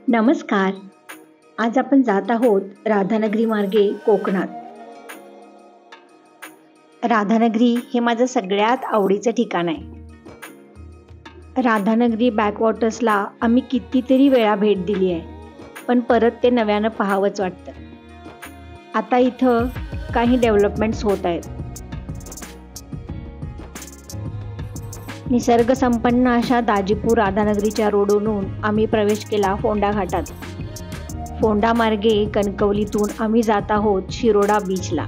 नमस्कार. आज आपण जात आहोत राधानगरी मार्गे कोकणात. राधानगरी हे माझं सगळ्यात आवडीचं ठिकाण आहे. राधानगरी बॅकवॉटर्सला आम्ही कितीतरी वेळा भेट दिली आहे, पण परत ते नव्यानं पाहावंच वाटतं. आता इथं काही डेव्हलपमेंट्स होत आहेत. निसर्गसंपन्न अशा दाजीपूर राधानगरीच्या रोडवरून आम्ही प्रवेश केला फोंडा घाटात. फोंडा मार्गे कणकवलीतून आम्ही जात आहोत शिरोडा बीचला.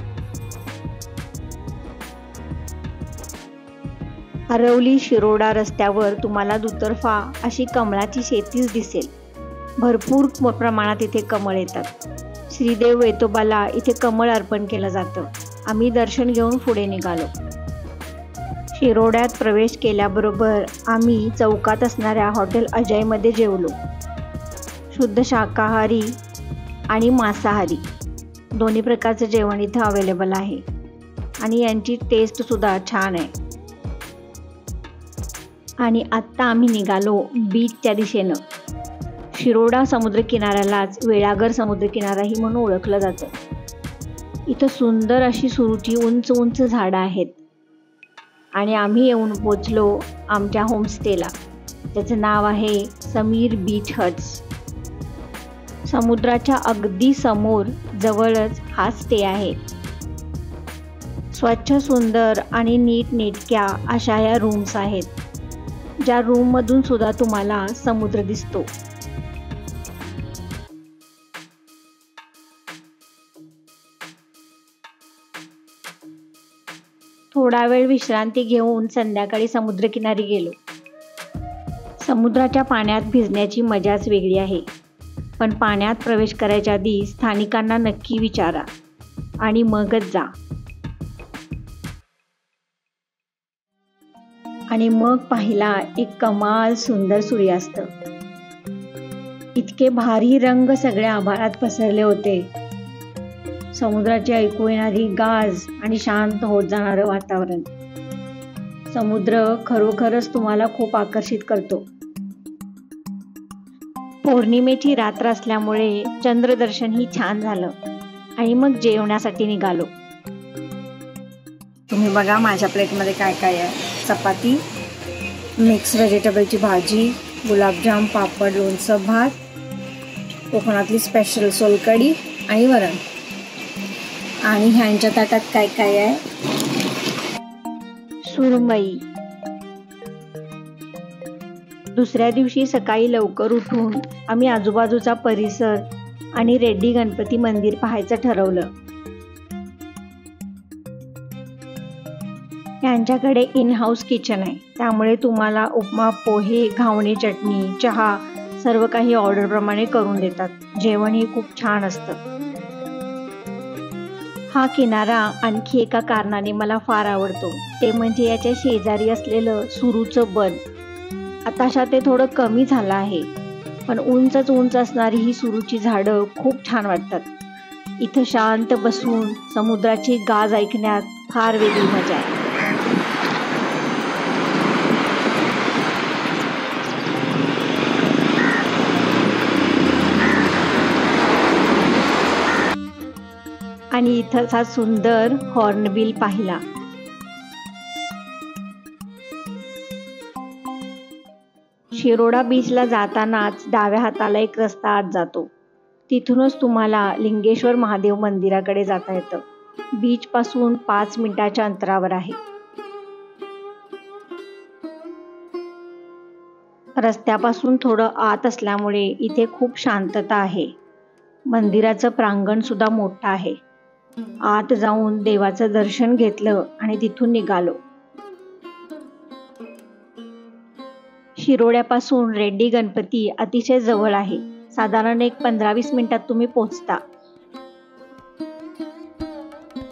आरवली शिरोडा रस्त्यावर तुम्हाला दुतर्फा अशी कमळाची शेतीच दिसेल. भरपूर प्रमाणात इथे कमळ येतात. श्रीदेव वेतोबाला इथे कमळ अर्पण केलं जातं. आम्ही दर्शन घेऊन पुढे निघालो. शिरोड्यात प्रवेश केल्याबरोबर आम्ही चौकात असणाऱ्या हॉटेल अजयमध्ये जेवलो. शुद्ध शाकाहारी आणि मांसाहारी दोन्ही प्रकारचं जेवण इथं अवेलेबल आहे आणि यांची टेस्टसुद्धा छान आहे. आणि आत्ता आम्ही निघालो बीचच्या दिशेनं. शिरोडा समुद्रकिनाऱ्यालाच वेळागर समुद्रकिनाराही म्हणून ओळखलं जातं. इथं सुंदर अशी सुरूची उंच उंच झाडं आहेत आणि आम्ही येऊन पोचलो आमच्या होमस्टेला. त्याचं नाव आहे समीर बीच हट्स. समुद्राच्या अगदी समोर जवळच हा स्टे आहे. स्वच्छ सुंदर आणि नीटनेटक्या अशा या रूम्स आहेत, ज्या रूममधून सुद्धा तुम्हाला समुद्र दिसतो. थोडा वेळ विश्रांती घेऊन संध्याकाळी समुद्रकिनारी गेलो. समुद्राच्या पाण्यात भिजण्याची मजाच वेगळी आहे, पण पाण्यात प्रवेश करायच्या आधी स्थानिकांना नक्की विचारा आणि मगच जा. आणि मग पाहिला एक कमाल सुंदर सूर्यास्त. इतके भारी रंग सगळ्या आभाळात पसरले होते. समुद्राची ऐकू येणारी गाज आणि शांत होत जाणारं वातावरण. समुद्र खरोखरच तुम्हाला खूप आकर्षित करतो. पौर्णिमेची रात्र असल्यामुळे चंद्रदर्शनही छान झालं आणि मग जेवण्यासाठी निघालो. तुम्ही बघा माझ्या प्लेटमध्ये काय काय आहे. चपाती, मिक्स व्हेजिटेबलची भाजी, गुलाबजाम, पापड, लोणचं, भात, कोकणातली स्पेशल सोलकढी आणि वरण. आणि ह्यांच्या ताटात काय काय आहे. सुरमई. दुसऱ्या दिवशी सकाळी लवकर उठून आम्ही आजूबाजूचा परिसर आणि रेड्डी गणपती मंदिर पाहायचं ठरवलं. यांच्याकडे इन हाऊस किचन आहे, त्यामुळे तुम्हाला उपमा, पोहे, घावणे, चटणी, चहा सर्व काही ऑर्डरप्रमाणे करून देतात. जेवणही खूप छान असतं. हा किनारा आणखी एका कारणाने मला फार आवडतो, ते म्हणजे याच्या शेजारी असलेलं सुरूचं बन. आताशा ते थोडं कमी झालं आहे, पण उंचच उंच असणारी ही सुरूची झाडं खूप छान वाटतात. इथं शांत बसून समुद्राची गाज ऐकण्यात फार वेगळी मजा आहे. आणि इथंच हा सुंदर हॉर्नबिल पाहिला. शिरोडा बीचला जातानाच डाव्या हाताला एक रस्ता आत जातो. तिथूनच तुम्हाला लिंगेश्वर महादेव मंदिराकडे जाता येतं. बीच पासून 5 मिनिटाच्या अंतरावर आहे. रस्त्यापासून थोडं आत असल्यामुळे इथे खूप शांतता आहे. मंदिराचं प्रांगण सुद्धा मोठं आहे. आत जाऊन देवाचं दर्शन घेतलं आणि तिथून निघालो. शिरोड्यापासून रेड्डी गणपती अतिशय जवळ आहे. साधारण एक 15-20 मिनिटात तुम्ही पोहोचता.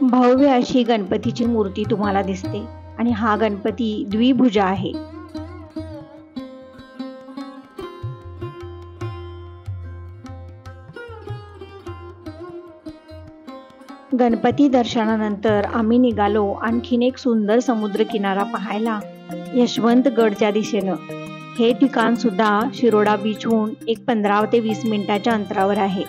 भव्य अशी गणपतीची मूर्ती तुम्हाला दिसते आणि हा गणपती द्विभुजा आहे. गणपती दर्शनानंतर आम्ही निघालो आणखीन एक सुंदर समुद्रकिनारा पाहायला यशवंतगडच्या दिशेनं. हे ठिकाण सुद्धा शिरोडा बीचहून एक 15 ते 20 मिनिटाच्या अंतरावर आहे.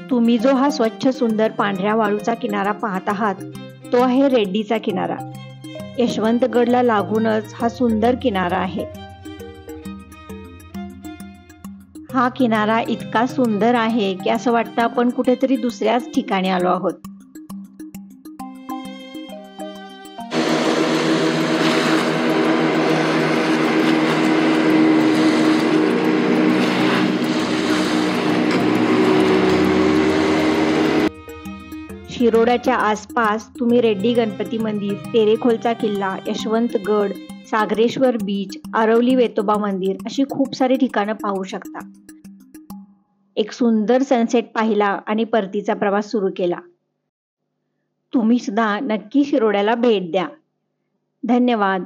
तुम्ही जो हा स्वच्छ सुंदर पांढऱ्या वाळूचा किनारा पाहत आहात तो आहे रेड्डीचा किनारा. यशवंतगडला लागूनच हा सुंदर किनारा आहे. हा किनारा इतका सुंदर आहे की असं वाटतं आपण कुठेतरी दुसऱ्याच ठिकाणी आलो आहोत. शिरोड्याच्या आसपास तुम्ही रेड्डी गणपती मंदिर, तेरेखोलचा किल्ला, यशवंतगड, सागरेश्वर बीच, आरवली वेतोबा मंदिर अशी खूप सारी ठिकाणं पाहू शकता. एक सुंदर सनसेट पाहिला आणि परतीचा प्रवास सुरू केला. तुम्ही सुद्धा नक्की शिरोड्याला भेट द्या. धन्यवाद.